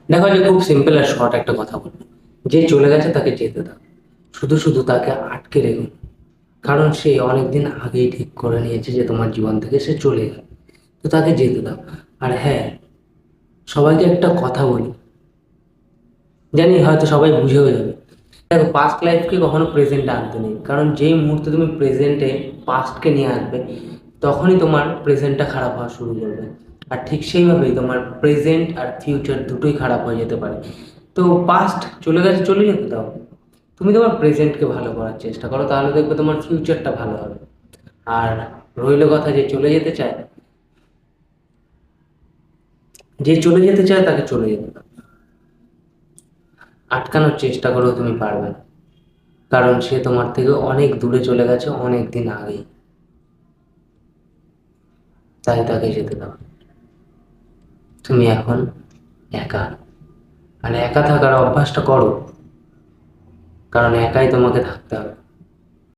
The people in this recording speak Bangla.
দেখো, যে খুব সিম্পল আর শর্ট একটা কথা বলবো, যে চলে গেছে তাকে যেতে দাও। শুধু শুধু তাকে আটকে রেখো না। কারণ সে অনেকদিন আগেই ঠিক করে নিয়েছে যে তোমার জীবন থেকে সে চলে যাবে। তো তাকে যেতে দাও। আর হ্যাঁ, সবাইকে একটা কথা বলি, জানি হয়তো সবাই বুঝেও যাবে। দেখো, পাস্ট লাইফকে কখনো প্রেজেন্টে আনতে নেই, কারণ যেই মুহূর্তে তুমি প্রেজেন্টে পাস্টকে নিয়ে আসবে, তখনই তোমার প্রেজেন্টটা খারাপ হওয়া শুরু করবে। আর ঠিক সেইভাবেই তোমার প্রেজেন্ট আর ফিউচার দুটোই খারাপ হয়ে যেতে পারে। তো পাস্ট চলে গেছে, চলে যেতে দাও। তুমি তোমার প্রেজেন্টকে ভালো করার চেষ্টা করো, তাহলে দেখবে তোমার ফিউচারটা ভালো হবে। আর রইল কথা, যে চলে যেতে চায়, যে চলে যেতে চায় তাকে চলে যেতে দাও। আটকানোর চেষ্টা করো, তুমি পারবে না। কারণ সে তোমার থেকে অনেক দূরে চলে গেছে অনেক দিন আগেই। তাই তাকে যেতে দাও। তুমি এখন একা। আর একা থাকার অভ্যাসটা করো, কারণ একাই তোমাকে থাকতে হবে।